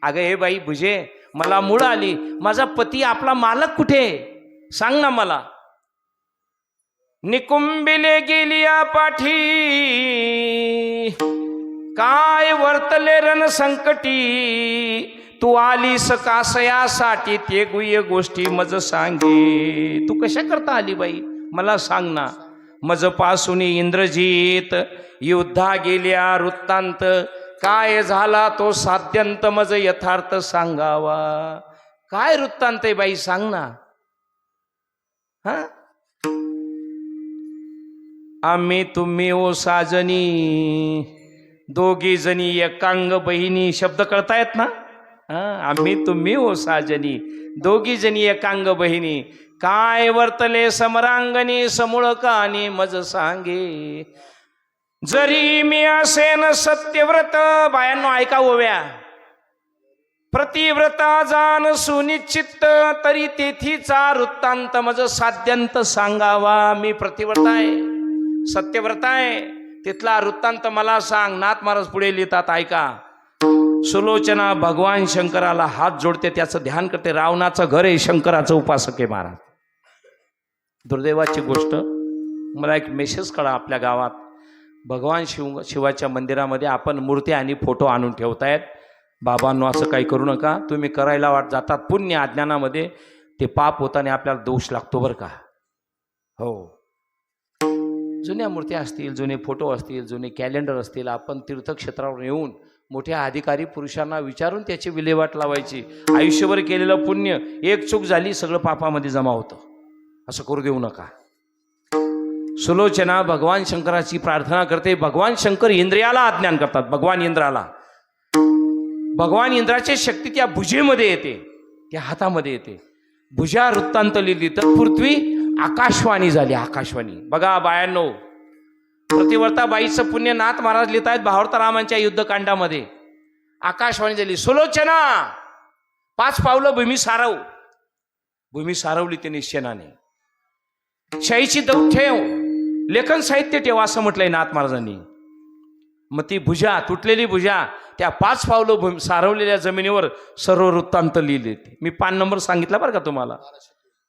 अगं हे बाई भुजे, मला मूळ आली, माझा पती आपला मालक कुठे सांग ना मला. निकुंबिले गेलिया पाठी, काय वर्तले रण संकटी, तू आलीस कासयासाठी, ते गुह्य गोष्टी मज सांगे. तू कशा करता आली बाई मला सांग ना. मज पासून इंद्रजीत युद्धा गेल्या वृत्तांत, काय झाला तो साध्यंत मज यथार्थ सांगावा. काय वृत्तांत आहे बाई सांग ना. हा, आम्ही तुम्ही ओ साजनी, दोघी जणी एकांग बहिणी. शब्द कळतायत ना. आम्ही तुम्ही ओ साजनी, दोघी जणी एकांग बहिणी, काय वर्तले समरांगणी, समूळ कानी मज सांगे. जरी मी असेन सत्यव्रत, बायांनो ऐका ओव्या, प्रतिव्रता जाण सुनिश्चित, तरी तेथीचा वृत्तांत मज साध्यंत सांगावा. मी प्रतिव्रता आहे, सत्यव्रत आहे, तिथला वृत्तांत मला सांग. नाथ महाराज पुढे लिहितात ऐका. सुलोचना भगवान शंकराला हात जोडते, त्याचं ध्यान करते. रावणाचं घर आहे, शंकराचं उपासक आहे महाराज. दुर्दैवाची गोष्ट, मला एक मेसेज कळा आपल्या गावात. भगवान शिवाच्या मंदिरामध्ये आपण मूर्ती आणि फोटो आणून ठेवतायत. बाबांनो असं काही करू नका. तुम्ही करायला वाट जातात पुण्य, अज्ञानामध्ये ते पाप होताना आपल्याला दोष लागतो बरं का. हो, जुन्या मूर्त्या असतील, जुने फोटो असतील, जुने कॅलेंडर असतील, आपण तीर्थक्षेत्रावर येऊन मोठ्या अधिकारी पुरुषांना विचारून त्याची विल्हेवाट लावायची. आयुष्यभर केलेलं पुण्य, एक चूक झाली सगळं पापामध्ये जमा होतं. असं करू देऊ नका. सुलोचना भगवान शंकराची प्रार्थना करते. भगवान शंकर इंद्रियाला आज्ञान करतात. भगवान इंद्राला, भगवान इंद्राची शक्ती त्या भुजेमध्ये येते, त्या हातामध्ये येते. भुजा वृत्तांत लिहिली तर पृथ्वी आकाशवाणी झाली. आकाशवाणी बघा बायांनो, प्रतिवर्ता बाईचं पुण्य नाथ महाराज लिहित आहेत भावार्थरामांच्या युद्धकांडामध्ये. आकाशवाणी झाली. सुलोचना 5 पावलं भूमी सारव. भूमी सारवली ते निश्चनाने. शाईची दौड ठेव, लेखन साहित्य ठेव, असं म्हटलंय नाथ महाराजांनी. मग ती भुजा, तुटलेली भुजा, त्या 5 पावलं सारवलेल्या जमिनीवर सर्व वृत्तांत लिहिले. मी 5 नंबर सांगितला बरं का तुम्हाला.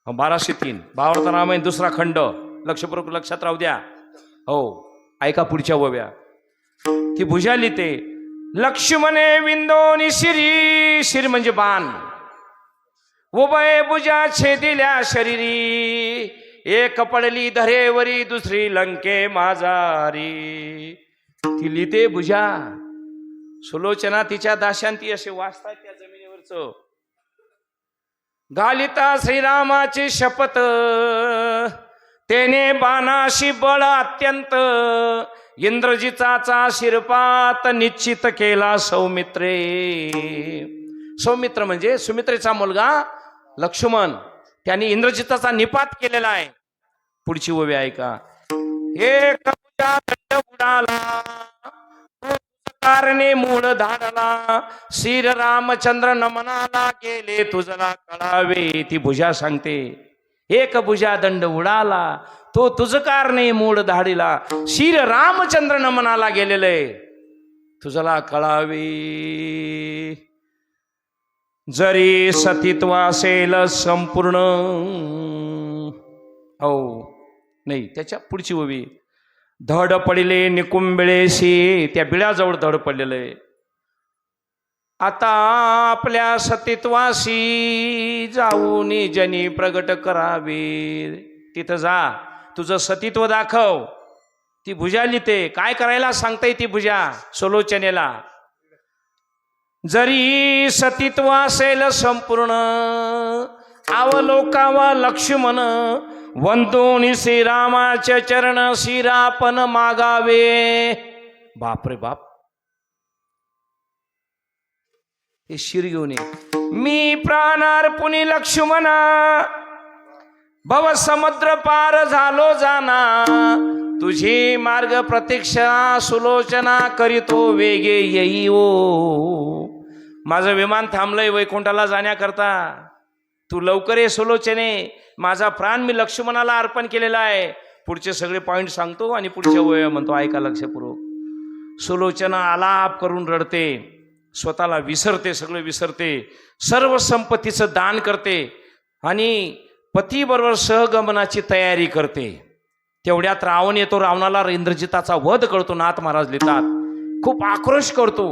1203 भावार्थरामायण 2रा खंड. लक्षपूर्वक लक्षात राहू द्या. हो, ऐका पुढच्या ओव्या. ती भुजा लिहिते. लक्ष्मणे विंदोनी शिरी, शिर म्हणजे बाण, उभय भुजा छेदिल्या शरीरी, एक पडली धरेवरी, दुसरी लंके माझारी. ती लिहिते भुजा. सुलोचना तिच्या दाशांती असे वाचतात त्या जमिनीवरच. घालिता श्रीरामाची शपथ, तेने बाणाशी बळ अत्यंत, इंद्रजिताचा शिरपात निश्चित केला सौमित्रे. सौमित्र म्हणजे सुमित्रेचा मुलगा लक्ष्मण, त्यांनी इंद्रजिताचा निपात केलेला आहे. पुढची ओवी ऐका. एक भुजा दंड उडाला, कारणे मूळ धाडला, श्री रामचंद्र नमनाला गेले तुझला कळावे. ती भुजा सांगते. एक भुजा दंड उडाला, तो तुझ कारणे मूळ धाडिला, श्री रामचंद्र नमनाला गेलेले तुझला कळावे. जरी सतीत्व असेल संपूर्ण, हो नाही त्याच्या पुढची ओवी. धड पडिले निकुंबिळेशी, त्या बिळाजवळ धड पडलेले. आता आपल्या सतीत्वाशी जाऊन जनी प्रगट करावे. तिथं जा, तुझं सतीत्व दाखव. ती भुजा लिहिते. काय करायला सांगताय ती भुजा सुलोचनेला. जरी सतीत्व असेल संपूर्ण, अवलोकावा लक्ष्मण, वंदून श्रीरामाचे चरण शिरापन मागावे. बाप रे बाप, हे शिर घेऊन ये. मी प्राणार्पुनी लक्ष्मणा, भव समुद्र पार झालो जाना, तुझी मार्ग प्रतीक्षा सुलोचना करीतो वेगे येई. ओ माझं विमान थांबलंय वैकुंठाला जाण्याकरता, तू लवकर ये सुलोचने. माझा प्राण मी लक्ष्मणाला अर्पण केलेला आहे. पुढचे सगळे पॉइंट सांगतो आणि पुढच्या वेळ म्हणतो ऐका लक्षपूर्वक. सुलोचना आलाप करून रडते. स्वतःला विसरते, सगळं विसरते, सर्व संपत्तीचं दान करते आणि पतीबरोबर सहगमनाची तयारी करते. तेवढ्यात रावण येतो. रावणाला इंद्रजिताचा वध करतो. नाथ महाराज लिहितात. खूप आक्रोश करतो,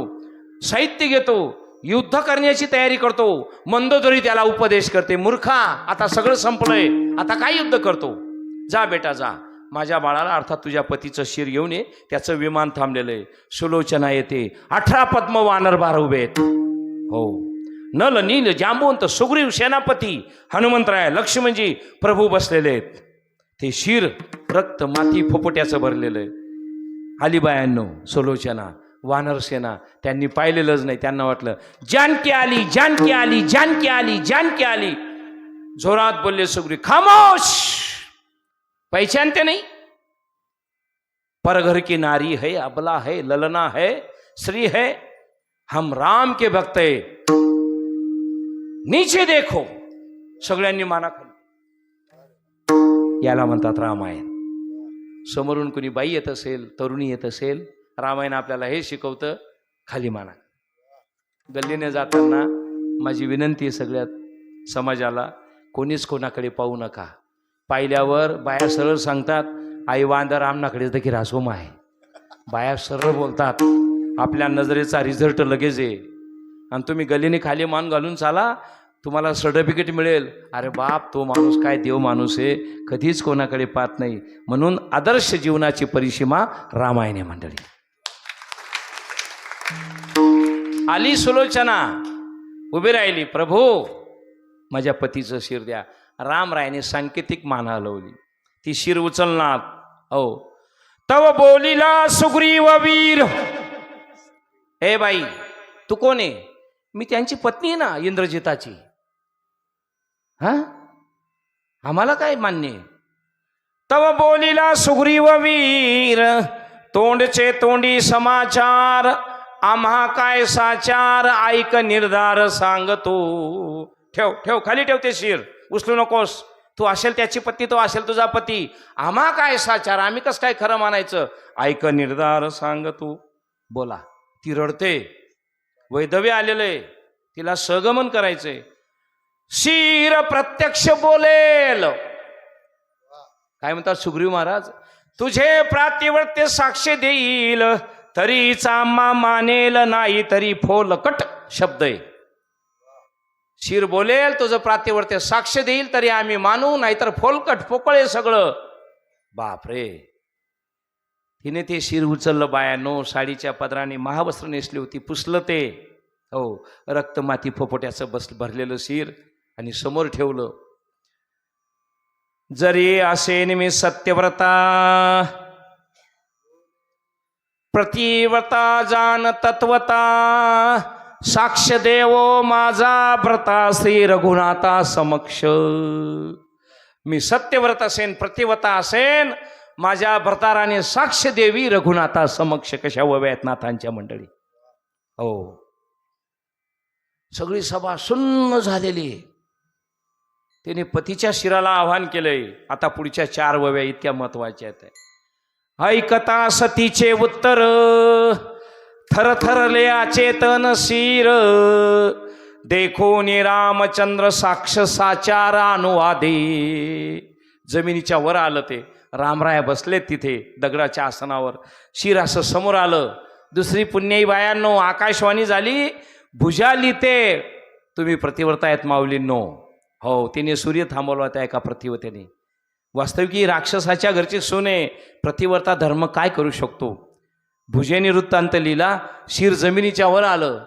साहित्य घेतो, युद्ध करण्याची तयारी करतो. मंदोदरी त्याला उपदेश करते, मूर्खा आता सगळं संपलंय, आता काय युद्ध करतो, जा बेटा जा, माझ्या बाळाला अर्थात तुझ्या पतीचं शिर घेऊन ये, त्याचं विमान थांबलेलं आहे. सुलोचना येते. 18 पद्म वानर बार उभे आहेत. हो, नल नील जांबवंत सुग्रीव सेनापती, हनुमंतराय लक्ष्मणजी प्रभू बसलेले आहेत. ते शिर रक्त माती फुफुट्याचं भरलेलं आहे. अलीबायांनो, सुलोचना, वानरसेना त्यांनी पाहिलेलंच नाही. त्यांना वाटलं जानकी आली, जानकी आली, जानकी आली, जानकी आली. जोरात बोलले सुग्रीव, खामोश, पहचानते नहीं? परघर की नारी है, अबला है, ललना है, श्री है, हम राम के भक्त है, नीचे देखो. सगळ्यांनी माना खाली. याला म्हणतात रामायण. समोरून कुणी बाई येत असेल, तरुणी येत असेल, रामायण आपल्याला हे शिकवतं, खाली माना. गल्लीने जाताना माझी विनंती आहे सगळ्यात समाजाला, कोणीच कोणाकडे पाहू नका. पाहिल्यावर बाया सरळ सांगतात, आई वांदर आमनाकडे देखील रासोम आहे. बाया सरळ बोलतात, आपल्या नजरेचा रिझल्ट लगेच आहे. आणि तुम्ही गल्लीने खाली मान घालून चाला, तुम्हाला सर्टिफिकेट मिळेल. अरे बाप, तो माणूस काय देव माणूस आहे, कधीच कोणाकडे पाहत नाही. म्हणून आदर्श जीवनाची परिसीमा रामायण आहे मंडळी. आली सुलोचना, उभी राहिली, प्रभू माझ्या पतीचं शिर द्या. रामरायाने सांकेतिक मान हलवली. ती शिर उचलणार. हो, तव बोलिला सुग्रीव वीर. हे बाई, तू कोण आहे? मी त्यांची पत्नी आहे ना, इंद्रजिताची. हा, आम्हाला काय मान्य? तव बोलिला सुग्रीव वीर, तोंडचे तोंडी समाचार, आम्हा काय साचार, ऐक निर्धार सांगतो. ठेव ठेव, खाली ठेव ते शिर, उचलू नकोस. तू असेल त्याची पत्नी, तो असेल तुझा पती. आम्हा काय साचार, आम्ही कसं काय खरं मानायचं? ऐक निर्धार सांगतो. बोला. ती रडते, वैधव्य आलेलंय, तिला सहगमन करायचंय. शिर प्रत्यक्ष बोलेल. काय म्हणतात सुग्रीव महाराज? तुझे प्रातिवृत्य साक्ष देईल, तरीच आम्हा मानेल नाही, तरी फोलकट शब्द आहे. शिर बोलेल, तुझं प्रातिवृत्य साक्ष देईल, तरी आम्ही मानू, नाहीतर फोलकट पोकळे सगळं. बापरे. तिने ते शिर उचललं. बायानो, साडीच्या पदराने महावस्त्र नेसली होती, पुसलं ते. हो, रक्तमाती फोपोट्याचं भरलेलं शिर आणि समोर ठेवलं. जरी असेन मी सत्यव्रता, प्रतिव्रता जान तत्वता, साक्ष देवो माझा व्रता, श्री रघुनाथा समक्ष. मी सत्यव्रत असेन, प्रतिव्रता असेन, माझ्या भरताराने साक्ष देवी रघुनाथा समक्ष. कशा उभ्या आहेत नाथांच्या मंडळी. हो, सगळी सभा सुन्न झालेली. त्याने पतीच्या शिराला आव्हान केलंय. आता पुढच्या 4 वव्या इतक्या महत्वाच्या आहेत. ऐकता सतीचे उत्तर, थरथरले अचेतन शिर, देखो नि रामचंद्र साक्ष साचार अनुवादे. जमिनीच्या वर आलं ते. रामराय बसलेत तिथे दगडाच्या आसनावर. शिर असं समोर आलं. दुसरी पुण्याई बायांनो, आकाशवाणी झाली, भुजाली ते तुम्ही प्रतिव्रता आहेत माऊलींनो. हो, तिने सूर्य थांबवला होता एका प्रतिव्रतेने. वास्तविक राक्षसाच्या घरची सोने, प्रतिव्रता धर्म काय करू शकतो? भुजेने वृत्तांत लिहिला. शिर जमिनीच्या वर आलं.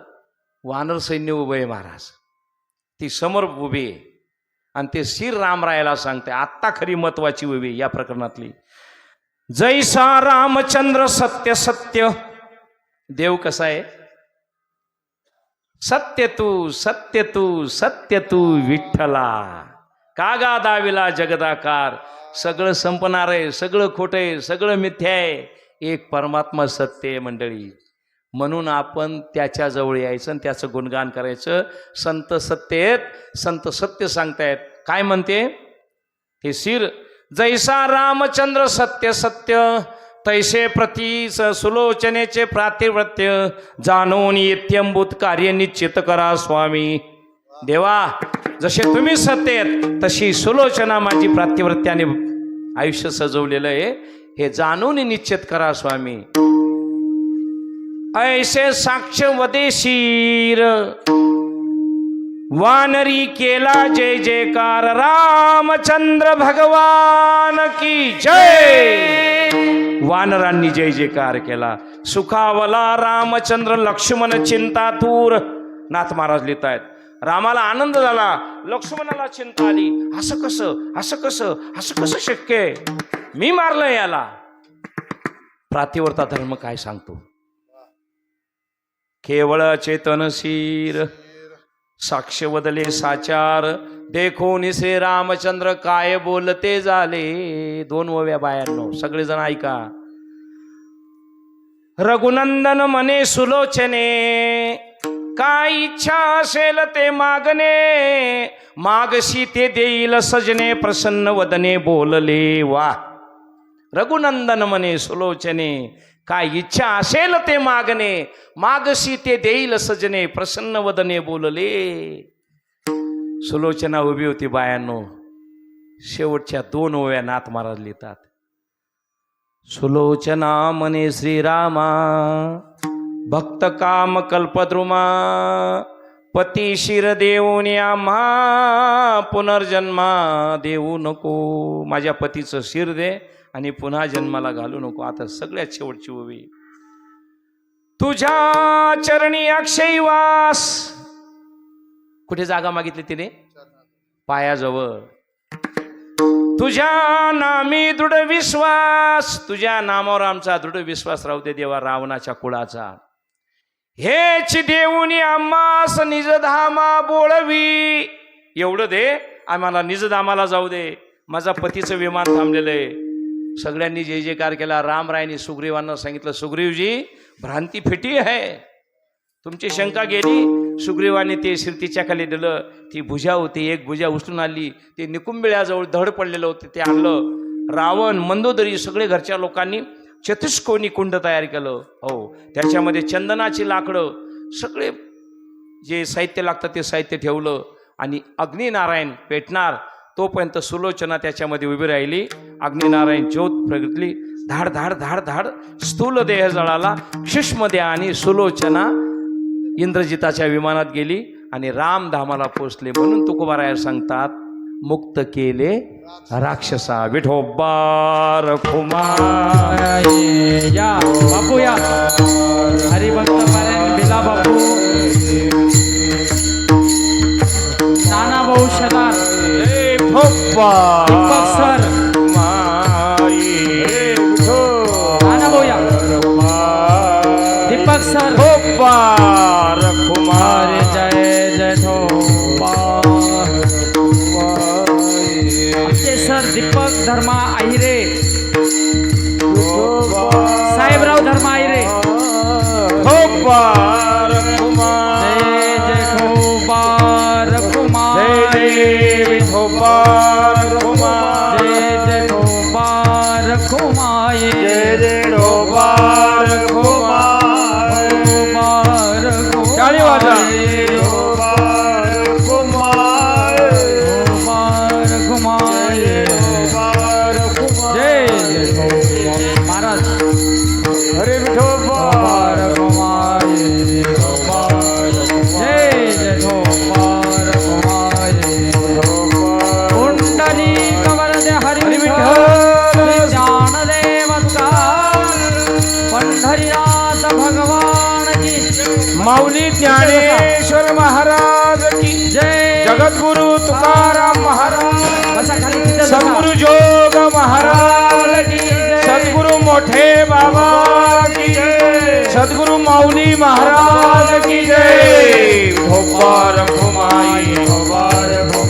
वानर सैन्य उभं आहे महाराज. ती समोर उभी आहे आणि ते शिर रामरायाला सांगते. आत्ता खरी महत्वाची उभी या प्रकरणातली. जैसा रामचंद्र सत्य सत्य. देव कसा आहे? सत्य तू, सत्य तू, सत्य तू विठ्ठला. कागा दाविला जगदाकार. सगळं संपणार आहे, सगळं खोटं आहे, सगळं मिथ्या आहे. एक परमात्मा सत्य आहे मंडळी. म्हणून आपण त्याच्या जवळ यायचं आणि त्याचं गुणगान करायचं. संत सत्य आहेत, संत सत्य सांगतायत. काय म्हणते हे शिर? जैसा रामचंद्र सत्य सत्य, तैसे प्रती सुलोचनेचे प्रातिवृत्य जाणून इत्यंभूत कार्य निश्चित करा स्वामी. देवा, जसे तुम्ही सत्य आहेत तशी सुलोचना माझी प्रातिवृत्याने आयुष्य सजवलेलं आहे, हे जाणून निश्चित करा स्वामी. ऐसे साक्ष वदेशीर वानरी केला जय जयकार, रामचंद्र भगवान की जय. वानरांनी जय जयकार केला. सुखावला रामचंद्र लक्ष्मण चिंतातूर. नाथ महाराज लिहित आहेत, रामाला आनंद झाला, लक्ष्मणाला चिंता आली. असं कसं, असं कसं, असं कसं शक्य आहे, मी मारलं याला. प्रातिवर्ता धर्म काय सांगतो? केवळ चेतनशीर साक्ष बदले साचार, देखो निसे रामचंद्र काय बोलते झाले. 2 ओव्या बायांनो, सगळेजण ऐका. रघुनंदन मने सुलोचने, काय इच्छा असेल ते मागणे, मागशी ते देईल सजने, प्रसन्न वदने बोलले. वा. रघुनंदन मने सुलोचने, काय इच्छा असेल ते मागणे, मागशी ते देईल सजने, प्रसन्न वदने बोलले. सुलोचना उभी होती बायांनो. शेवटच्या 2 ओव्या नाथ महाराज लिहितात. सुलोचना मने श्रीरामा, भक्त काम कल्पद्रुमा, पती शिर देऊन आम्हा, पुनर्जन्मा देऊ नको. माझ्या पतीचं शिर दे आणि पुन्हा जन्माला घालू नको. आता सगळ्यात शेवटची ओवी. तुझ्या चरणी अक्षयवास. कुठे जागा मागितली तिने? पायाजवळ. तुझ्या नामी दृढ विश्वास, तुझ्या नामावर आमचा दृढ विश्वास राहू दे देवा, रावणाच्या कुळाचा. हेच देऊन आम्हास निजधामा बोळवी. एवढं दे, आम्हाला निजधामाला जाऊ दे. माझा पतीचं विमान थांबलेलं आहे. सगळ्यांनी जय जयकार केला. रामरायने सुग्रीवांना सांगितलं, सुग्रीवजी भ्रांती फिटी आहे, तुमची शंका गेली. सुग्रीवाने ते शिर्तीच्या खाली दिलं. ती भुजा होती, एक भुजा उचलून आली. ते निकुंबिळ्याजवळ धड पडलेलं होतं, ते आणलं. रावण, मंदोदरी, सगळे घरच्या लोकांनी चतुष्कोनी कुंड तयार केलं. हो, त्याच्यामध्ये चंदनाची लाकडं, सगळे जे साहित्य लागतं ते साहित्य ठेवलं. आणि अग्निनारायण पेटणार तोपर्यंत सुलोचना त्याच्यामध्ये उभी राहिली. अग्निनारायण ज्योत प्रगटली. धाड धाड धाड धाड स्थूल देह जळाला. सूक्ष्म देह आणि सुलोचना इंद्रजिताच्या विमानात गेली आणि रामधामाला पोचले. म्हणून तुकोबाराय सांगतात, मुक्त केले राक्षसा. विठोबार कुमार या बापू, या हरिभक्त पारायण बिला बापू, नाना भाऊ शदार, दीपक सर, नाना भाऊ या, दीपक सर, कुमार जय जय ठोबा. आमचे सर दीपक धर्मा आहिरे, साहेबराव धर्मा आहिरे. जय जय ठोबार कुमार, जय जय ठोबार कुमार, जय जय ठोबार कुमार. टाळी वाजा. महाराज हरे विठोबार कुमार, जय जय ठोबार कुमार. कुंडली कवरदे हरि विठ्ठल, जान दे मत्कार, पंढरीनाथ भगवान की. माऊली ज्ञानेश्वर महाराज की जय. जगद्गुरु तुकाराम महाराज, बसा खाली तिथं बसा. सद्गुरु जोग महाराज की, सद्गुरु मोठे बाबा की जय, सद्गुरु माऊली महाराज की जय. विठोबार खुमाई,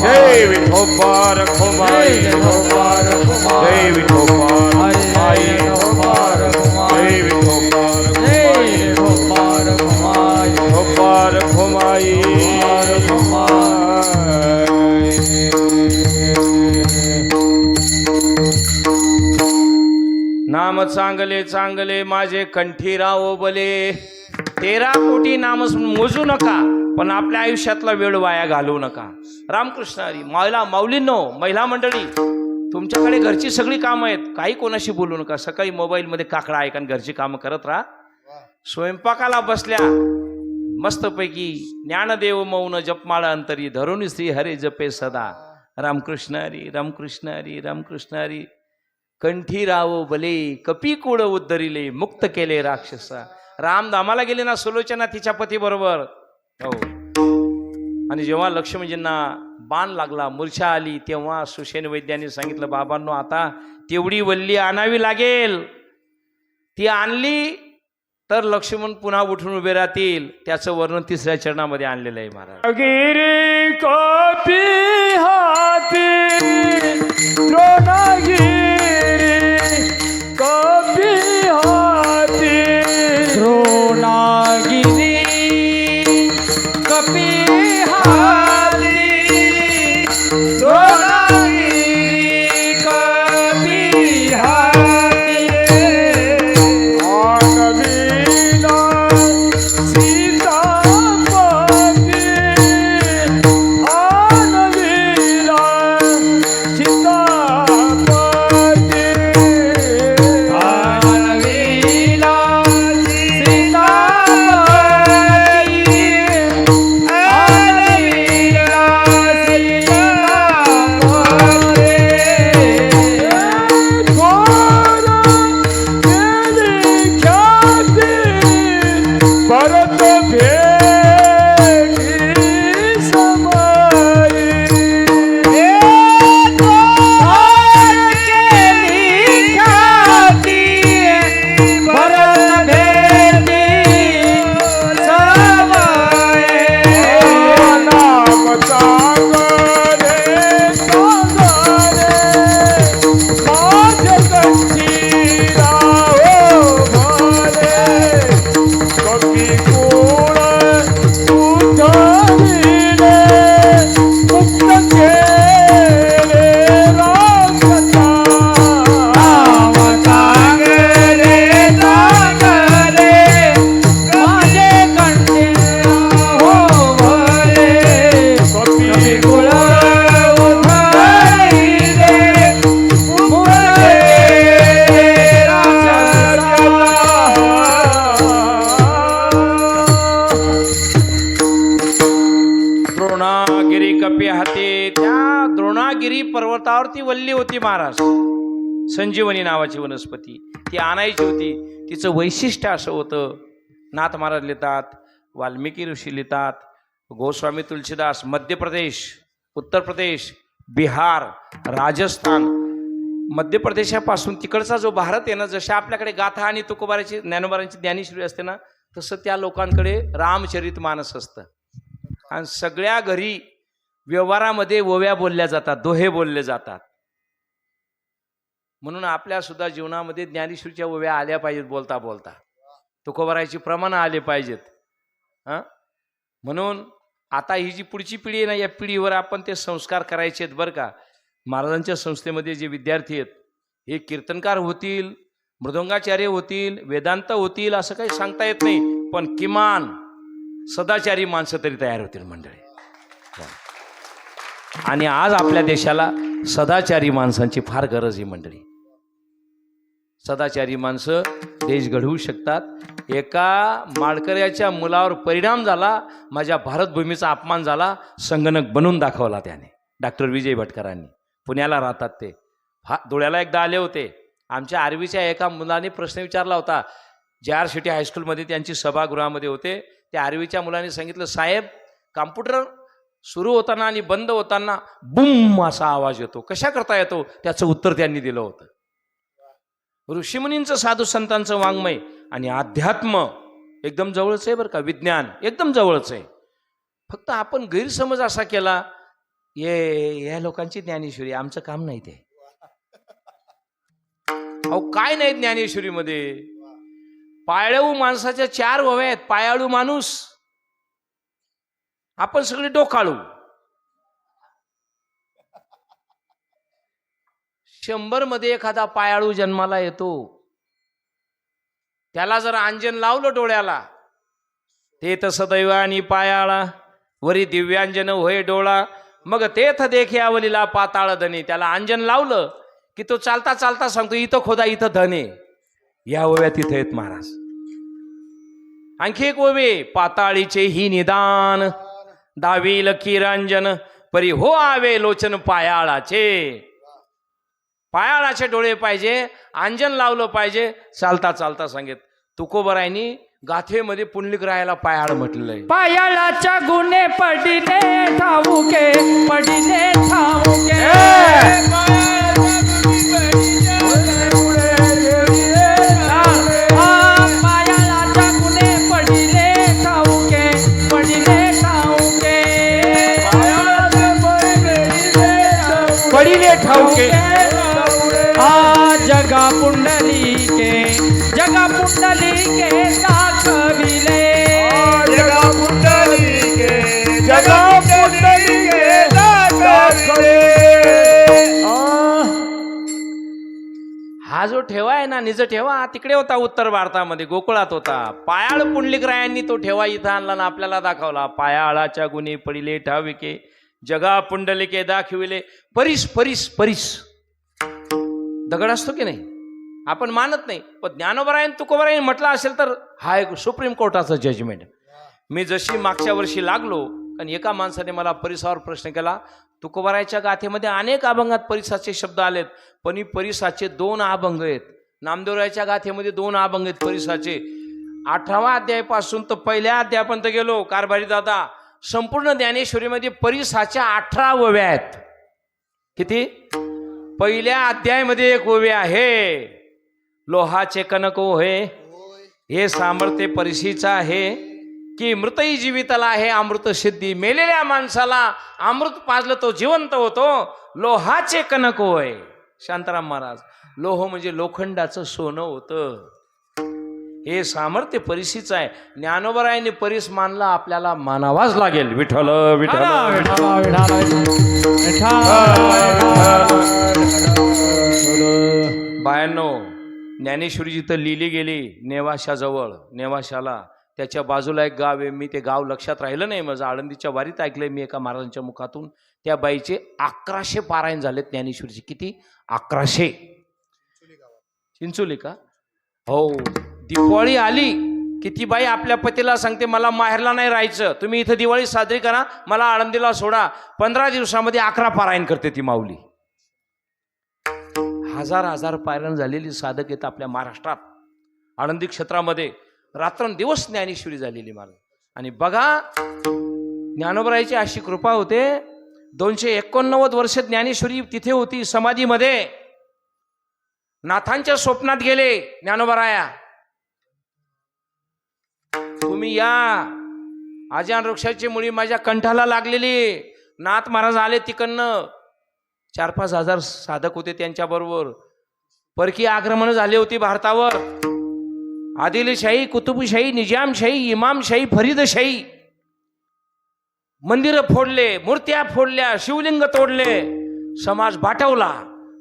जय विठोबार खुमाई, जय विठोबार खुमाई, जय विठोबार खुमाई. नाम नाम चांगले चांगले माझे कंठी राहो बले. 13 कोटी नाम मोजू नका, पण आपल्या आयुष्यातला वेळ वाया घालवू नका. रामकृष्ण हरी. माऊलींनो, महिला मंडळी, तुमच्याकडे घरची सगळी कामं आहेत, काही कोणाशी बोलू नका. सकाळी मोबाईलमध्ये काकडा ऐका, घरची कामं करत राहा. स्वयंपाकाला बसल्या मस्तपैकी ज्ञानदेव मौन जपमाळ अंतरी धरून श्री हरे जपे सदा. रामकृष्ण हरी, रामकृष्ण हरी, रामकृष्ण हरी. कंठी रावो बले, कपी कुळ उद्धरिले, मुक्त केले राक्षसा. रामधामाला गेले ना सुलोचना तिच्या पती बरोबर. हो. आणि जेव्हा लक्ष्मणजींना बाण लागला, मूर्छा आली, तेव्हा सुषेण वैद्यांनी सांगितलं, बाबांनो आता तेवढी वल्ली आणावी लागेल. ती आणली तर लक्ष्मण पुन्हा उठून उभे राहतील. त्याचं वर्णन 3ऱ्या चरणामध्ये आणलेलं आहे महाराज. गिरी कपी हाती द्रोणागिरी, कपी हाती द्रोणागिरी, कपी हाती द्रोणागिरी, कपी हाती. आनवीला सीतापती, आनवीला सीतापती, आनवीला सीतापती, आनवीला सीतापती. परत भेटी समाई, केली ख्याती, परत भेटी समाई. नाम चांगले चांगले माझे कंठी राहो भले, कपी कुळ उद्धरिले, मुक्त केले राक्षसा. नाम चांगले चांगले माझे कंठी राहो भले, कपी कुळ उद्धरिले, मुक्त केले राक्षसा. द्रोणागिरी कपी हाते. त्या द्रोणागिरी पर्वतावरती वल्ली होती महाराज, संजीवनी नावाची वनस्पती. ती आणायची होती. तिचं वैशिष्ट्य असं होतं, नाथ महाराज लिहितात, वाल्मिकी ऋषी लिहितात, गोस्वामी तुलसीदास, मध्य प्रदेश, उत्तर प्रदेश, बिहार, राजस्थान, मध्य प्रदेशापासून तिकडचा जो भारत आहे ना, जशा आपल्याकडे गाथा आणि तुकोबाराची ज्ञानोबारांची ज्ञानेश्वरी असते ना, तसं त्या लोकांकडे रामचरित मानस असतं. आणि सगळ्या घरी व्यवहारामध्ये ओव्या बोलल्या जातात, दोहे बोलले जातात. म्हणून आपल्या सुद्धा जीवनामध्ये ज्ञानेश्वरीच्या ओव्या आल्या पाहिजेत, बोलता बोलता तुकोबाराची प्रमाण आले पाहिजेत. म्हणून आता ही जी पुढची पिढी आहे ना, या पिढीवर आपण ते संस्कार करायचे आहेत बरं का. महाराजांच्या संस्थेमध्ये जे विद्यार्थी आहेत हे कीर्तनकार होतील, मृदंगाचार्य होतील, वेदांत होतील, असं काही सांगता येत नाही, पण किमान सदाचारी माणसं तरी तयार होतील मंडळी. आणि आज आपल्या देशाला सदाचारी माणसांची फार गरज आहे मंडळी. सदाचारी माणसं देश घडवू शकतात. एका माळकऱ्याच्या मुलावर परिणाम झाला, माझ्या भारतभूमीचा अपमान झाला, संगणक बनवून दाखवला त्याने. डॉक्टर विजय भटकरांनी, पुण्याला राहतात ते. धुळ्याला एकदा आले होते. आमच्या आर्वीच्या एका मुलाने प्रश्न विचारला होता. JR शेट्टी हायस्कूलमध्ये त्यांची सभागृहामध्ये होते. त्या आर्वीच्या मुलाने सांगितलं, साहेब कॉम्प्युटर सुरू होताना आणि बंद होताना बुम असा आवाज येतो, कशा करता येतो? त्याचं उत्तर त्यांनी दिलं होतं. ऋषीमुनींचं, साधू संतांचं वाङ्मय आणि अध्यात्म एकदम जवळच आहे बरं का. विज्ञान एकदम जवळच आहे. फक्त आपण गैरसमज असा केला, या लोकांची ज्ञानेश्वरी, आमचं काम नाही ते. अहो काय नाही ज्ञानेश्वरीमध्ये? पायाळू माणसाच्या 4 ओव्या आहेत. पायाळू माणूस, आपण सगळे डोकाळू. 100 मध्ये एखादा पायाळू जन्माला येतो, त्याला जर अंजन लावलं डोळ्याला, ते तसं दैवानी पायाळा वरी दिव्यांजन होय डोळा, मग तेथ देखे आवलीला पाताळ धने. त्याला अंजन लावलं की तो चालता चालता सांगतो इथं खोदा इथं धने. या ओव्या तिथे आहेत महाराज. आणखी एक ओवे, पाताळीचे ही निदान दावील किरांजन परी हो आवे लोचन पायाळाचे. पायाळाचे डोळे पाहिजे, अंजन लावलं पाहिजे, चालता चालता सांगेत. तुकोबरायनी गाथेमध्ये पुंडलिक रायाला पायाळ म्हटलेलं आहे. पायाळाच्या गुन्हे पडिले ठाऊके, पडिले ठाऊके. पायाळाच्या गुन्हे पडिले ठाऊके, पडिले ठाऊके. पडिले ठाऊके. जगा पुंडलिके, जगा पुंडलिके दाखविले. जगा पुंडलिके, जगा पुंडलिके दाखविले. हा जो ठेवा आहे ना, निज ठेवा तिकडे होता उत्तर भारतामध्ये, गोकुळात होता. पायाळ पुंडलिक रायांनी तो ठेवा इथं आणला ना आपल्याला दाखवला. पायाळाच्या गुन्हे पडिले ठाविके, जगा पुंडलिके दाखविले. परीस परीस परीस दगड असतो की नाही, आपण मानत नाही, पण ज्ञानोबरायन तुकोबरायन म्हटलं असेल तर हा एक सुप्रीम कोर्टाचं जजमेंट. मी जशी मागच्या वर्षी लागलो, कारण एका माणसाने मला परिसावर प्रश्न केला. तुकोबरायच्या गाथेमध्ये अनेक अभंगात परिसाचे शब्द आलेत, पण ही परिसाचे 2 अभंग आहेत. नामदेवरायच्या गाथेमध्ये 2 अभंग आहेत परिसाचे. 18व्या अध्यायापासून तर पहिल्या अध्यायापर्यंत गेलो कारभारी दादा. संपूर्ण ज्ञानेश्वरीमध्ये परिसाच्या 18 ओव्या आहेत. किती? पहिल्या अध्यायामध्ये एक ओवी आहे, लोहाचे कनक होय हे सामर्थ्य परिशीचा आहे, की मृतही जीविताला आहे अमृत सिद्धी. मेलेल्या माणसाला अमृत पाजलं तो जिवंत होतो. लोहाचे कनक होय. शांताराम महाराज, लोह म्हणजे लोखंडाचं सोनं होतं. हे सामर्थ्य परिशीचं आहे. ज्ञानोबरायाने परिस मानला, आपल्याला मानावाच लागेल. विठ्ठल विठ्ठल. बायांनो, ज्ञानेश्वरी जिथं लिहिली गेली नेवाशाजवळ, नेवाशाला त्याच्या बाजूला एक गाव आहे. मी ते गाव लक्षात राहिलं नाही माझं, आळंदीच्या वारीत ऐकलंय मी एका महाराजांच्या मुखातून. त्या बाईचे 1100 पारायण झालेत ज्ञानेश्वरीचे. किती? 1100. चिंचोली का? हो. दिवाळी आली की ती बाई आपल्या पतीला सांगते मला माहेरला नाही राहायचं, तुम्ही इथं दिवाळी साजरी करा, मला आळंदीला सोडा. 15 दिवसामध्ये 11 पारायण करते ती माऊली. हजार पारायण झालेली साधक आहेत आपल्या महाराष्ट्रात. आळंदी क्षेत्रामध्ये रात्रंदिवस ज्ञानेश्वरी झालेली महाराज. आणि बघा, ज्ञानोबरायाची अशी कृपा होते, 289 वर्ष ज्ञानेश्वरी तिथे होती समाधीमध्ये. नाथांच्या स्वप्नात गेले ज्ञानोबराया, तुम्ही या, आजान वृक्षाची मुळी माझ्या कंठाला लागलेली. नाथ महाराज आले तिकडनं. 4-5 हजार साधक होते त्यांच्याबरोबर. परकीय आक्रमण झाले होती भारतावर. आदिलशाही, कुतुबशाही, निजामशाही, इमामशाही, फरीदशाही. मंदिरं फोडले, मूर्त्या फोडल्या, शिवलिंग तोडले, समाज बाटवला,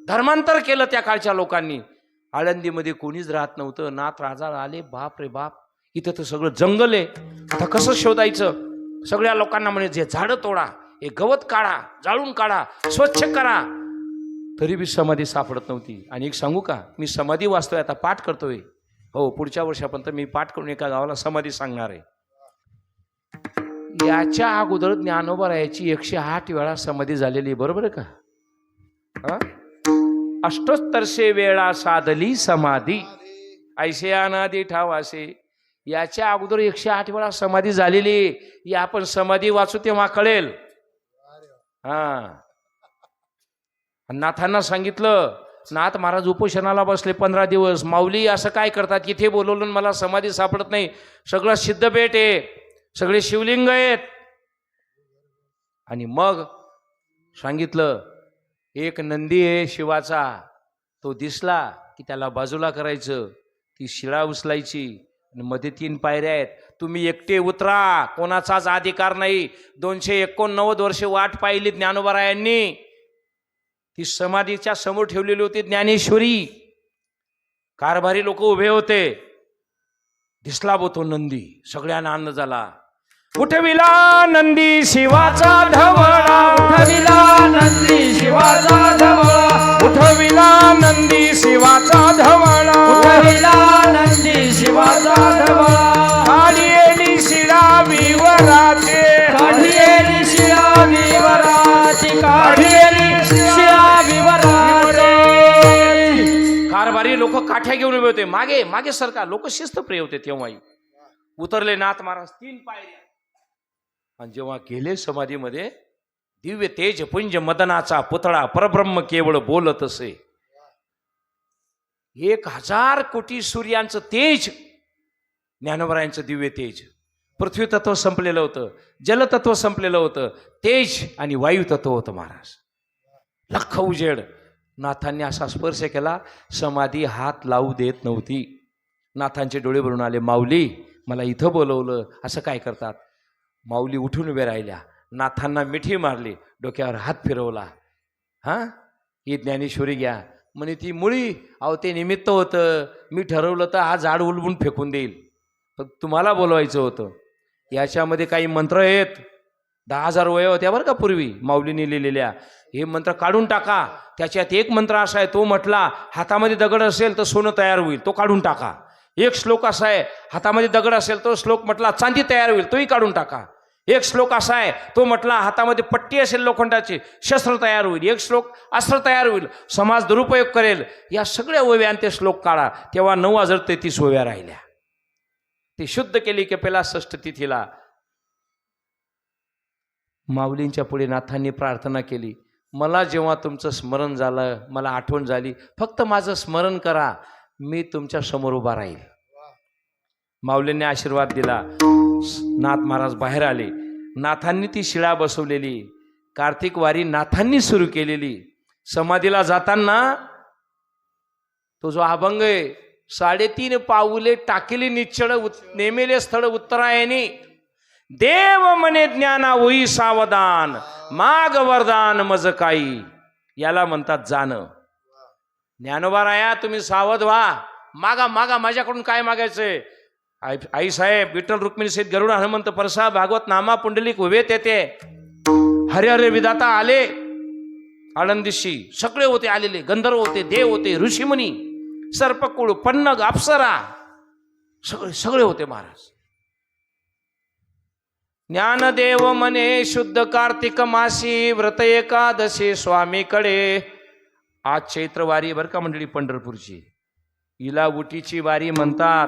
धर्मांतर केलं त्या काळच्या लोकांनी. आळंदीमध्ये कोणीच राहत नव्हतं. नाथ राजा आले, बाप रे बाप, इथं तर सगळं जंगल आहे, आता कसं शोधायचं? सगळ्या लोकांना म्हणे जे झाडं तोडा, हे गवत काढा, जाळून काढा, स्वच्छ करा. तरी बी समाधी सापडत नव्हती. आणि एक सांगू का, मी समाधी वाचतोय आता, पाठ करतोय. हो, पुढच्या वर्षापर्यंत मी पाठ करून एका गावाला समाधी सांगणार आहे. याच्या अगोदर ज्ञानोबरायाची 108 वेळा समाधी झालेली, बरोबर आहे का? 78 वेळा साधली समाधी, ऐसे अनादी ठावासे. याच्या अगोदर 108 वेळा समाधी झालेली. या आपण समाधी वाचू तेव्हा कळेल. नाथांना सांगितलं, नाथ महाराज उपोषणाला बसले 15 दिवस. माऊली असं काय करतात, इथे बोलवलं मला समाधी सापडत नाही. सगळं सिद्धपेठ आहे, सगळे शिवलिंग आहेत. आणि मग सांगितलं, एक नंदी आहे शिवाचा, तो दिसला की त्याला बाजूला करायचं, ती शिळा उचलायची, मध्ये 3 पायऱ्या आहेत, तुम्ही एकटे उतरा, कोणाचाच अधिकार नाही. 289 वर्ष वाट पाहिली ज्ञानोबरायांनी. ती समाधीच्या समोर ठेवलेली होती ज्ञानेश्वरी. कारभारी लोक उभे होते. दिसला बो तो नंदी, सगळ्यांना आनंद झाला. उठविला नंदी शिवाचा धवळा, उठविला नंदी शिवाचा धवळा, उठविला नंदी शिवाचा धवळा, उठविला नंदी शिवाचा धवळा, काढियेली शिळा विवराचे, काढियेली शिळा विवराची, काढियेली शिळा विवराची. कारभारी लोक काठ्या घेऊन उभे होते. मागे मागे सरकार लोक शिस्तप्रिय होते. तेव्हाही उतरले नाथ महाराज 3 पायऱ्या, आणि जेव्हा गेले समाधीमध्ये, दिव्य तेज पुंज मदनाचा पुतळा परब्रह्म केवळ बोलत असे. 1000 कोटी सूर्यांचं तेज, ज्ञानोबरायांचं दिव्य तेज. पृथ्वी तत्व संपलेलं होतं, जलतत्व संपलेलं होतं, तेज आणि वायू तत्व होतं महाराज. लख उजेड. नाथांनी असा स्पर्श केला, समाधी हात लावू देत नव्हती. नाथांचे डोळे भरून आले. माऊली, मला इथं बोलवलं, असं काय करतात? माऊली उठून उभे राहिल्या. नाथांना मिठी मारली, डोक्यावर हात फिरवला. हां, ही ज्ञानेश्वरी घ्या म्हणे. ती मुळी, अहो ते निमित्त होतं. मी ठरवलं तर हा झाड उलवून फेकून देईल, पण तुम्हाला बोलवायचं होतं. याच्यामध्ये काही मंत्र आहेत, 10,000 वया होत्या बरं का पूर्वी माऊलीने लिहिलेल्या. हे मंत्र काढून टाका. त्याच्यात एक मंत्र असा आहे, तो म्हटला हातामध्ये दगड असेल तर सोनं तयार होईल, तो काढून टाका. एक श्लोक असा आहे, हातामध्ये दगड असेल तो श्लोक म्हटला चांदी तयार होईल, तोही काढून टाका. एक श्लोक असा आहे, तो म्हटला हातामध्ये पट्टी असेल लोखंडाची, शस्त्र तयार होईल. एक श्लोक अस्त्र तयार होईल, समाज दुरुपयोग करेल. या सगळ्या ओव्यांचे श्लोक काढा. तेव्हा 9,033 ओव्या राहिल्या. ती शुद्ध केली कपिला षष्ठ तिथीला. माऊलींच्या पुढे नाथांनी प्रार्थना केली, मला जेव्हा तुमचं स्मरण झालं, मला आठवण झाली, फक्त माझं स्मरण करा, मी तुमच्या समोर उभा राहील. माऊलींनी आशीर्वाद दिला. नाथ महाराज बाहेर आले. नाथांनी ती शिळा बसवलेली, कार्तिक वारी नाथांनी सुरू केलेली. समाधीला जाताना तो जो अभंग आहे, 3.5 पाऊले टाकेली निश्चळ नेमेले स्थळ उत्तरायणी, देव म्हणे ज्ञाना होई सावधान, माग वरदान मज काही. याला म्हणतात जाणं. ज्ञानोबा राया, तुम्ही सावध व्हा, मागा मागा, माझ्याकडून काय मागायचंय? आई साहेब, विठ्ठल रुक्मिणी सहित गरुड हनुमंत परसा भागवत नामा पुंडलिक उभे तेथे. हरे हरे विधाता आले आळंदीशी, सगळे होते आलेले. गंधर्व होते, देव होते, ऋषीमुनी, सर्पकुळ, पन्नग, अप्सरा, सगळे सगळे होते महाराज. ज्ञानदेव म्हणे शुद्ध कार्तिक मासी, व्रत एकादशी स्वामीकडे. आज चैत्र वारी बरं का मंडळी, पंढरपूरची. हिला उटीची वारी म्हणतात.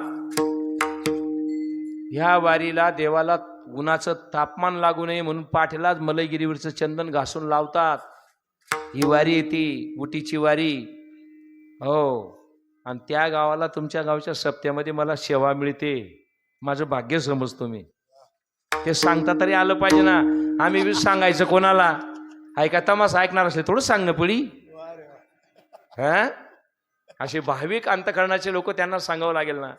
ह्या वारीला देवाला उन्हाचं तापमान लागू नये म्हणून पाठीलाच मलईगिरीवरचं चंदन घासून लावतात. ही वारी येते, उटीची वारी. हो, आणि त्या गावाला, तुमच्या गावच्या सप्त्यामध्ये मला सेवा मिळते. माझं भाग्य समजतो मी. ते सांगता तरी आलं पाहिजे ना. आम्ही बी सांगायचं कोणाला? ऐका, तमास ऐकणार असले थोडं सांगणं पडी. हा, असे भाविक अंतकरणाचे लोक, त्यांना सांगावं लागेल ना.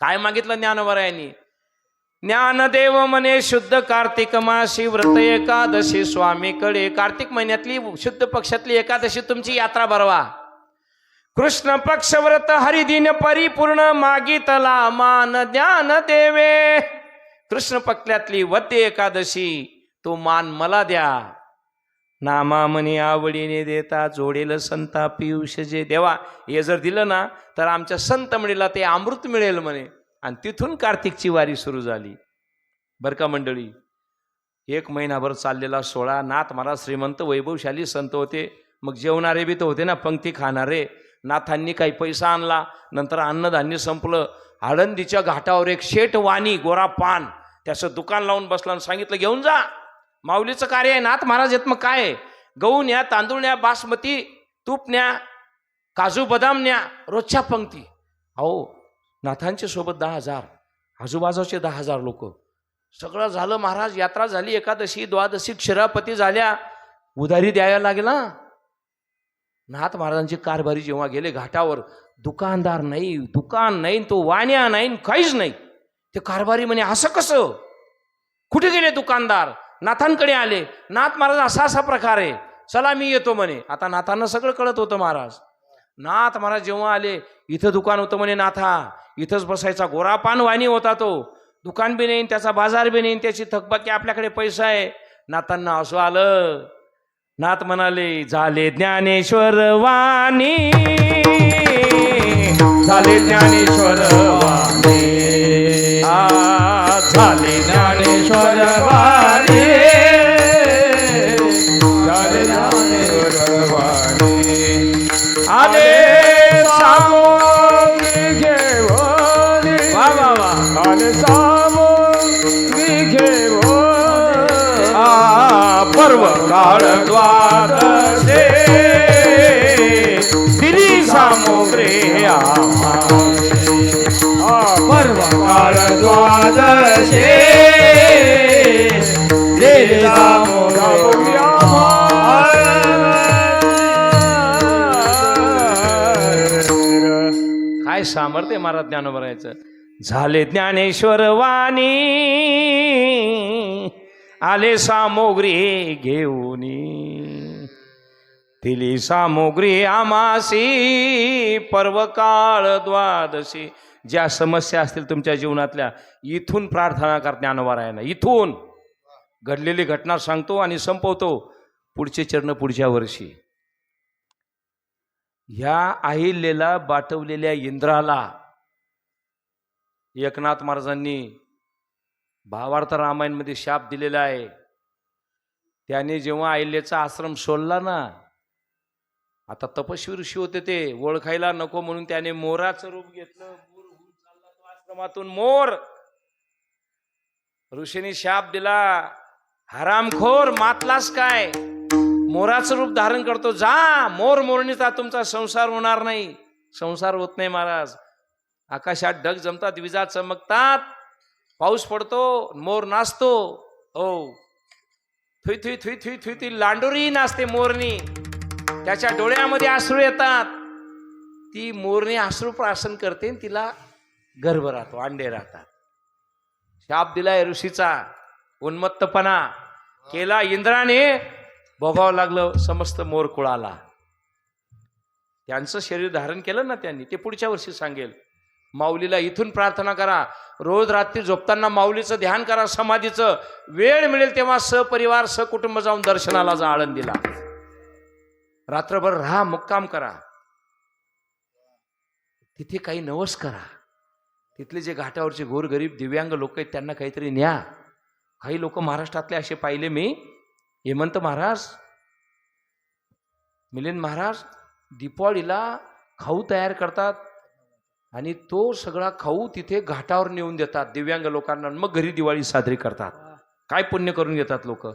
काय मागितलं ज्ञानोबरायांनी? ज्ञानदेव म्हणे शुद्ध कार्तिक मासी, व्रत एकादशी स्वामीकडे. कार्तिक महिन्यातली शुद्ध पक्षातली एकादशी तुमची यात्रा भरवा. कृष्ण पक्ष व्रत हरिदिन परिपूर्ण, मागितला मान ज्ञान देवे. कृष्ण पक्षातली वद्य एकादशी, तो मान मला द्या. नामा म्हणे आवडीने देता, जोडेल संता पियुष जे. देवा, हे जर दिलं ना तर आमच्या संत म्हणेला ते अमृत मिळेल म्हणे. आणि तिथून कार्तिकची वारी सुरू झाली बरं का मंडळी. 1 महिनाभर चाललेला सोहळा. नाथ महाराज श्रीमंत वैभवशाली संत होते. मग जेवणारे बी तर होते ना, पंक्ती खाणारे. नाथांनी काही पैसा आणला, नंतर अन्नधान्य संपलं. आळंदीच्या घाटावर एक शेठ वाणी गोरा पान, त्याचं दुकान लावून बसला आणि सांगितलं, घेऊन जा, माऊलीचं कार्य आहे. नाथ महाराज येत, मग काय? गहू न्या, तांदूळ न्या, बासमती, तूप न्या, काजू बदाम न्या, रोजच्या पंक्ती. अहो, नाथांच्या सोबत 10,000, आजूबाजूचे 10,000 लोक. सगळं झालं महाराज. यात्रा झाली. एकादशी, द्वादशी, क्षीरापती झाल्या. उधारी द्यायला लागला. नाथ महाराजांची कारभारी जेव्हा गेले घाटावर, दुकानदार नाही, दुकान नाही, तो वाण्या नाही, काहीच नाही. ते कारभारी म्हणे, असं कसं? कुठे गेले दुकानदार? नाथांकडे आले. नाथ महाराज असा असा प्रकार आहे, चला मी येतो म्हणे. आता नाथांना सगळं कळत होतं महाराज. नाथ महाराज जेव्हा आले, इथं दुकान होतं म्हणे नाथा, इथंच बसायचा, गोरापान वाणी होता तो, दुकान बी नाही, त्याचा बाजार बी नाही, त्याची थकबाकी, आपल्याकडे पैसा आहे. नाथांना असं आलं. नाथ म्हणाले, झाले ज्ञानेश्वर वाणी, झाले ज्ञानेश्वर वाणी, झाले ज्ञानेश्वर वाणी, झाले ज्ञानेश्वर वाणी, आले सामोरी घेऊन, वा वा वा, आले सामोरी घेऊन, पर्व काळ द्वादशे, दिली सामोग्री आम्हाले, पर्व काळ द्वादशे, दिली सामोग्री आम्हाले. काय सामर्थ्य महाराज ज्ञानोबरायचं. झाले ज्ञानेश्वर वाणी, आले सामोग्री घेऊनी, दिली सामोग्री आमासी, पर्वकाळ द्वादशी. ज्या समस्या असतील तुमच्या जीवनातल्या, इथून प्रार्थना कर ज्ञानोबरायांना. इथून घडलेली घटना सांगतो आणि संपवतो. पुढचे चरण पुढच्या वर्षी. ह्या अहिल्याला बाटवलेल्या इंद्राला एकनाथ महाराजांनी भावार्थ रामायणमध्ये शाप दिलेला आहे. त्याने जेव्हा अहिल्याचा आश्रम सोडला ना, आता तपस्वी ऋषी होते ते, ओळखायला नको म्हणून त्याने मोराचं रूप घेतलं. मोर होऊन चालला तो आश्रमातून. मोर. ऋषीने शाप दिला, हरामखोर, मातलास काय, मोराचं रूप धारण करतो, जा, मोर मोरणीचा तुमचा संसार होणार नाही. संसार होत नाही महाराज. आकाशात ढग जमतात, विजा चमकतात, पाऊस पडतो, मोर नाचतो. हो, Thuy Thuy Thuy Thuy Thuy ती लांडोरी नाचते मोरनी. त्याच्या डोळ्यामध्ये अश्रू येतात. ती मोरनी अश्रू प्राशन करते, तिला गर्भ राहतो, अंडे राहतात. शाप दिलाय ऋषीचा, उन्मत्तपणा केला इंद्राने, भोगावं लागलं समस्त मोर कुळाला. त्यांचं शरीर धारण केलं ना त्यांनी, ते पुढच्या वर्षी सांगेल. माऊलीला इथून प्रार्थना करा. रोज रात्री झोपताना माऊलीचं ध्यान करा, समाधीचं. वेळ मिळेल तेव्हा सपरिवार सकुटुंब जाऊन दर्शनाला जा आळंदीला. रात्रभर राहा, मुक्काम करा. तिथे काही नवस करा. तिथले जे घाटावरचे गोरगरीब दिव्यांग लोक आहेत त्यांना काहीतरी न्या. काही लोक महाराष्ट्रातले असे पाहिले मी, हेमंत महाराज, मिलिंद महाराज, दीपावलीला खाऊ तयार करतात आणि तो सगळा खाऊ तिथे घाटावर नेऊन देतात दिव्यांग लोकांना, मग घरी दिवाळी साजरी करतात. काय पुण्य करून घेतात लोक.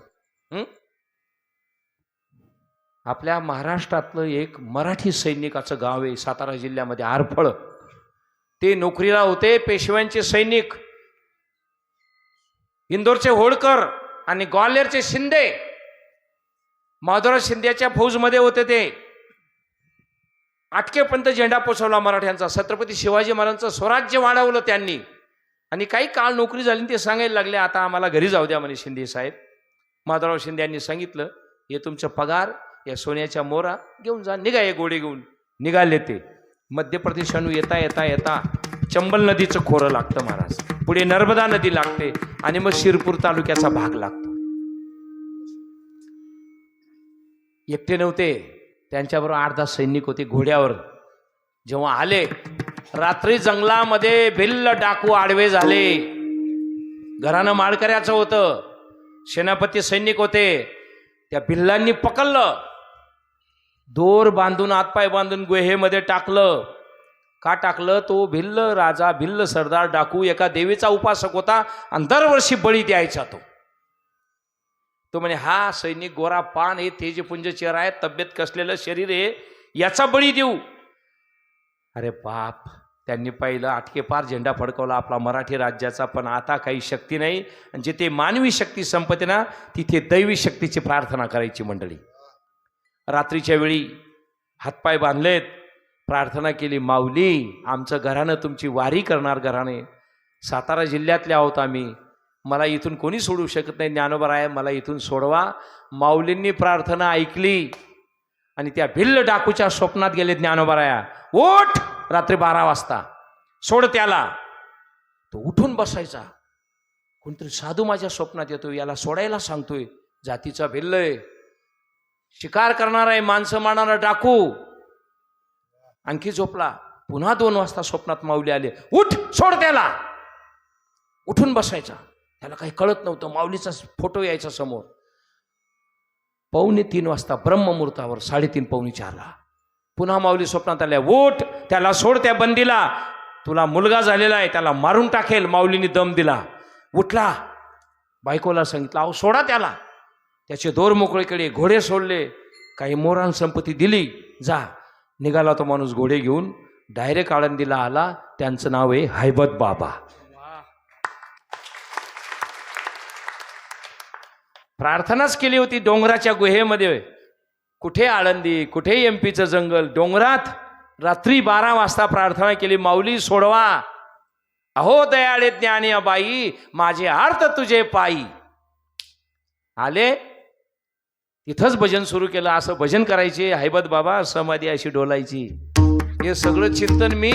आपल्या महाराष्ट्रातलं एक मराठी सैनिकाचं गाव आहे सातारा जिल्ह्यामध्ये, आरफळ. ते नोकरीला होते, पेशव्यांचे सैनिक. इंदोरचे होळकर आणि ग्वाल्हेरचे शिंदे, माधवराव शिंदेच्या फौजमध्ये होते ते. आटकेपर्यंत झेंडा पोचवला मराठ्यांचा. छत्रपती शिवाजी महाराजांचं स्वराज्य वाढवलं त्यांनी. आणि काही काळ नोकरी झाली, ते सांगायला लागले, आता आम्हाला घरी जाऊ द्या म्हणे शिंदे साहेब. माधवराव शिंदे यांनी सांगितलं, हे तुमचं पगार, या सोन्याच्या मोरा घेऊन जा, निघा हे गोडे घेऊन. निघाले ते. मध्य प्रदेशातून येता येता येता चंबल नदीचं खोरं लागतं महाराज, पुढे नर्मदा नदी लागते आणि मग शिरपूर तालुक्याचा भाग लागतो. एकटे नव्हते, त्यांच्याबरोबर 8-10 सैनिक होते घोड्यावर. जेव्हा आले, रात्री जंगलामध्ये भिल्ल डाकू आडवे झाले. घरानं माळकऱ्याचं होतं, सेनापती सैनिक होते. त्या भिल्लांनी पकडलं, दोर बांधून, हातपाय बांधून गुहेमध्ये टाकलं. का टाकलं? तो भिल्ल राजा, भिल्ल सरदार डाकू एका देवीचा उपासक होता आणि दरवर्षी बळी द्यायचा तो. तो म्हणे, हा सैनिक गोरा पान आहे, तेजपुंज चेहरा आहे, तब्येत कसलेलं शरीर आहे, याचा बळी देऊ. अरे बाप, त्यांनी पाहिलं, आटके पार झेंडा फडकवला आपला मराठी राज्याचा. पण आता काही शक्ती नाही. जिथे मानवी शक्ती संपते ना, तिथे दैवी शक्तीची प्रार्थना करायची मंडळी. रात्रीच्या वेळी हातपाय बांधलेत, प्रार्थना केली, माऊली, आमचं घरानं तुमची वारी करणार घराणे. सातारा जिल्ह्यातले आहोत आम्ही, मला इथून कोणी सोडू शकत नाही. ज्ञानोबा आहे, मला इथून सोडवा. माऊलींनी प्रार्थना ऐकली आणि त्या भिल्ल डाकूच्या स्वप्नात गेले ज्ञानोबाराया. उठ, रात्री 12 वाजता सोड त्याला. तो उठून बसायचा. कोणतरी साधू माझ्या स्वप्नात येतोय, याला सोडायला सांगतोय. जातीचा भिल्ल आहे, शिकार करणार आहे, माणसं मारणारा डाकू. आणखी झोपला. पुन्हा 2 वाजता स्वप्नात माऊली आले. उठ, सोड त्याला. उठून बसायचा. त्याला काही कळत नव्हतं. माऊलीचा फोटो यायचा समोर. 2:45 वाजता ब्रह्ममुहूर्तावर 3:30 पावणे 4ला पुन्हा माऊली स्वप्नात आल्या. उठ, त्याला सोड, त्या बंदीला. तुला मुलगा झालेला आहे, त्याला मारून टाकेल. माऊलीने दम दिला. उठला. बायकोला सांगितलं, अहो सोडा त्याला. त्याचे दोर मोकळे केले, घोडे सोडले, काही मोरान संपत्ती दिली. जा. निघाला तो माणूस घोडे घेऊन. डायरेक्ट आळंदीला आला. त्यांचं नाव आहे हैबत बाबा. प्रार्थनाच केली होती डोंगराच्या गुहेमध्ये. कुठे आळंदी, कुठे एमपीचं जंगल, डोंगरात रात्री 12 वाजता प्रार्थना केली. माऊली सोडवा. अहो दयाळे ज्ञानी बाई, माझे अर्थ तुझे पायी. आले. तिथंच भजन सुरू केलं. असं भजन करायचे हैबत बाबा, समाधी अशी डोलायची. हे सगळं चिंतन मी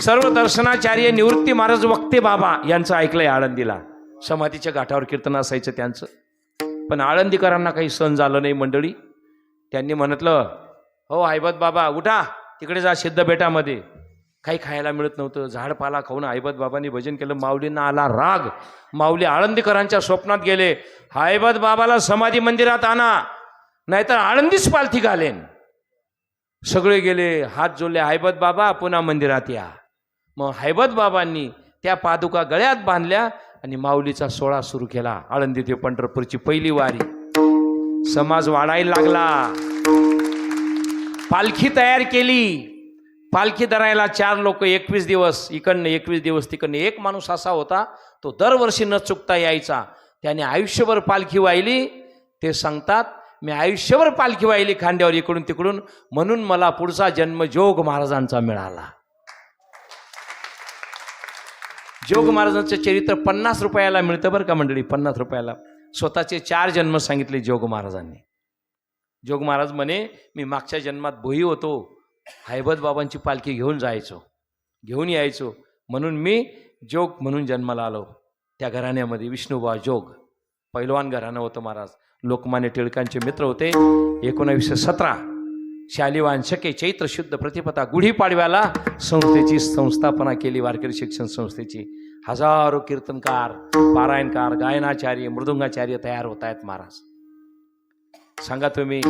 सर्व दर्शनाचार्य निवृत्ती महाराज वक्ते बाबा यांचं ऐकलंय. आळंदीला समाधीच्या घाटावर कीर्तन असायचं त्यांचं. पण आळंदीकरांना काही सण झालं नाही मंडळी. त्यांनी म्हटलं, हो हैबत बाबा उठा, तिकडे जा सिद्धबेटामध्ये. काही खायला मिळत नव्हतं. झाडपाला खाऊन हैबत बाबांनी भजन केलं. माऊलींना आला राग. माऊली आळंदीकरांच्या स्वप्नात गेले. हैबत बाबाला समाधी मंदिरात आणा, नाहीतर आळंदीच पालथी घालेन. सगळे गेले. हात जोडले. हैबत बाबा पुन्हा मंदिरात या. मग हैबत बाबांनी त्या पादुका गळ्यात बांधल्या आणि माऊलीचा सोहळा सुरू केला. आळंदी ते पंढरपूरची पहिली वारी. समाज वाढायला लागला. पालखी तयार केली. पालखी धरायला 4 लोक, 21 दिवस इकडनं, 21 दिवस तिकडनं. एक माणूस असा होता, तो दरवर्षी न चुकता यायचा. त्याने आयुष्यभर पालखी वाहिली. ते सांगतात, मी आयुष्यभर पालखी वाहिली खांद्यावर इकडून तिकडून, म्हणून मला पुढचा जन्म जोग महाराजांचा मिळाला. जोग महाराजांचं चरित्र 50 रुपयाला मिळतं बरं का मंडळी. 50 रुपयाला. स्वतःचे 4 जन्म सांगितले जोग महाराजांनी. जोग महाराज म्हणे, मी मागच्या जन्मात भोई होतो, हैबत बाबांची पालखी घेऊन जायचो, घेऊन यायचो, म्हणून मी जोग म्हणून जन्माला आलो. त्या घराण्यामध्ये विष्णुबा जोग पैलवान घराणं होतं महाराज. लोकमान्य टिळकांचे मित्र होते. 1917 शालिवान शके चैत्र शुद्ध प्रतिपदा गुढीपाडव्याला संस्थेची संस्थापना केली. वारकरी शिक्षण संस्थेची. हजारो कीर्तनकार, पारायणकार, गायनाचार्य, मृदुंगाचार्य तयार होत आहेत महाराज. सांगा तुम्ही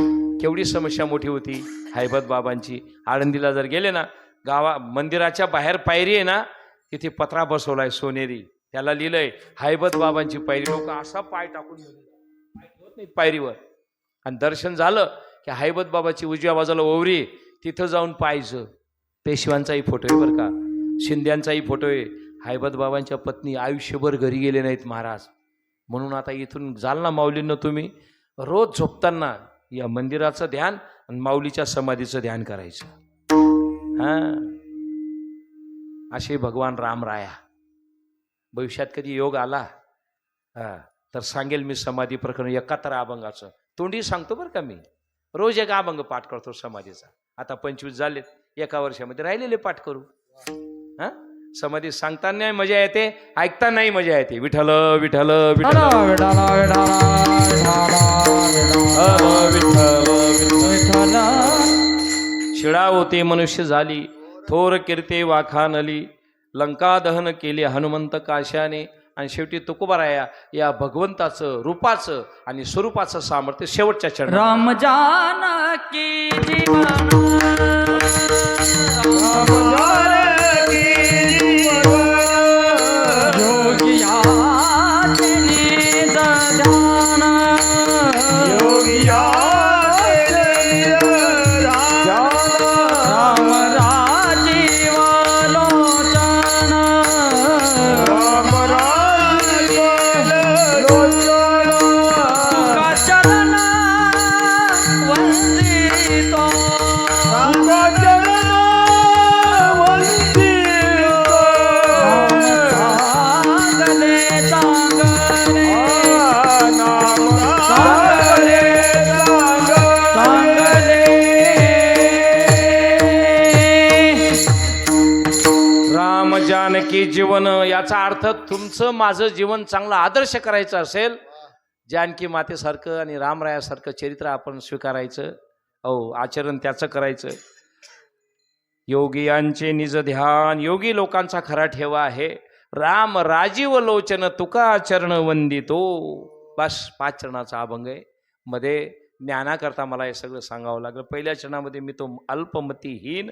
केवढी समस्या मोठी होती हैबत बाबांची. आळंदीला जर गेले ना, मंदिराच्या बाहेर पायरी आहे ना, तिथे पत्रा बसवलाय सोनेरी. त्याला लिहिलंय हैबत बाबांची पायरी. लोक असा पाय टाकून होत नाही पायरीवर. आणि दर्शन झालं की हैबत बाबाची उजव्या बाजूला ओवरी, तिथं जाऊन पाहायचं. पेशव्यांचाही फोटो आहे बरं का, शिंद्यांचाही फोटो आहे. हैबत बाबांच्या पत्नी आयुष्यभर घरी गेले नाहीत महाराज. म्हणून आता इथून जाल ना माऊलींना, तुम्ही रोज झोपताना या मंदिराचं ध्यान आणि माऊलीच्या समाधीचं ध्यान करायचं. असे भगवान रामराया. भविष्यात कधी योग आला तर सांगेल मी समाधी प्रकरण 71 अभंगाचं. तोंडी सांगतो बरं का मी. रोज एक अभंग पाठ करतो समाधीचा. आता 25 झालेत, एका वर्षामध्ये राहिलेले पाठ करू. समाधी सांगताना मजा येते, ऐकतानाही मजा येते. विठ्ठल विठ्ठल विठ्ठल विठ्ठल. शिळा होते मनुष्य झाली, थोर कीर्ते वाखानली. लंका दहन केले हनुमंत काशाने. आणि शेवटी तुकोबाराया या भगवंताचं रूपाचं आणि स्वरूपाचं सामर्थ्य शेवटच्या चरणात. राम जानकी जीवन योगिया याचा अर्थ तुमचं माझं जीवन चांगलं आदर्श करायचं असेल, जानकी मातेसारखं आणि रामरायासारखं चरित्र आपण स्वीकारायचं, आचरण त्याचं करायचं. योगियांचे निज ध्यान, योगी लोकांचा खरा ठेवा आहे. राम राजीव लोचन तुका चरण वंदितो. बस 5 चरणाचा अभंग आहे. मध्ये ज्ञानाकरता मला हे सगळं सांगावं लागलं. पहिल्या चरणामध्ये मी तो अल्पमतीहीन,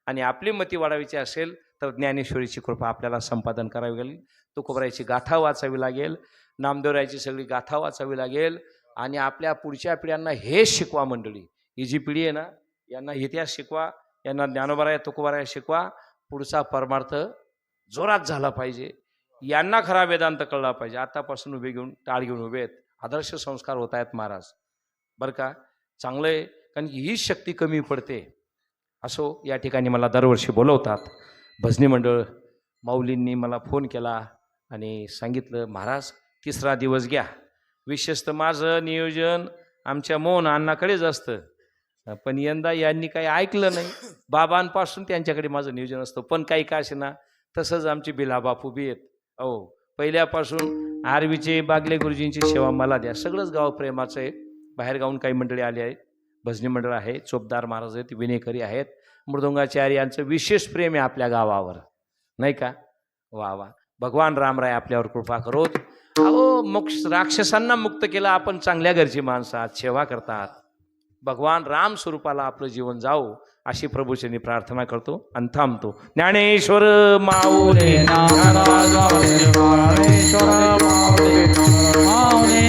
आणि आपली मती वाढवायची असेल तर ज्ञानेश्वरीची कृपा आपल्याला संपादन करावी लागेल. तुकोबरायची गाथा वाचावी लागेल, नामदेवरायची सगळी गाथा वाचावी लागेल, आणि आपल्या पुढच्या पिढ्यांना हे शिकवा. मंडळी, ही जी पिढी आहे ना, यांना इतिहास शिकवा, यांना ज्ञानोबराय तुकोबराय शिकवा. पुढचा परमार्थ जोरात झाला पाहिजे, यांना खरा वेदांत कळला पाहिजे. आतापासून उभे घेऊन टाळ घेऊन उभे आहेत. आदर्श संस्कार होत आहेत महाराज, बरं का. चांगलं आहे, कारण की ही शक्ती कमी पडते. असो, या ठिकाणी मला दरवर्षी बोलवतात भजनी मंडळ. माऊलींनी मला फोन केला आणि सांगितलं, महाराज 3रा दिवस घ्या. विशेषतः माझं नियोजन आमच्या मोहन अण्णाकडेच असतं, पण यंदा यांनी काही ऐकलं नाही. बाबांपासून त्यांच्याकडे माझं नियोजन असतं, पण काही का असेना तसंच आमचे बिला बापू बी आहेत. पहिल्यापासून आरवीचे बागले गुरुजींची सेवा मला द्या. सगळंच गाव प्रेमाचं आहे. बाहेर गावून काही मंडळी आली आहेत, भजनी मंडळ आहे, चोपदार महाराज आहेत, विनेकरी आहेत, मृदुंगाचार्य यांचं विशेष प्रेम आहे आपल्या गावावर, नाही का. वा वा, भगवान रामराय आपल्यावर कृपा करोत. राक्षसांना मुक्त केलं. आपण चांगल्या घरची माणसं आहात, सेवा करतात. भगवान राम स्वरूपाला आपलं जीवन जावो अशी प्रभूचरणी प्रार्थना करतो आणि थांबतो. ज्ञानेश्वर माऊली ज्ञानेश्वर माऊली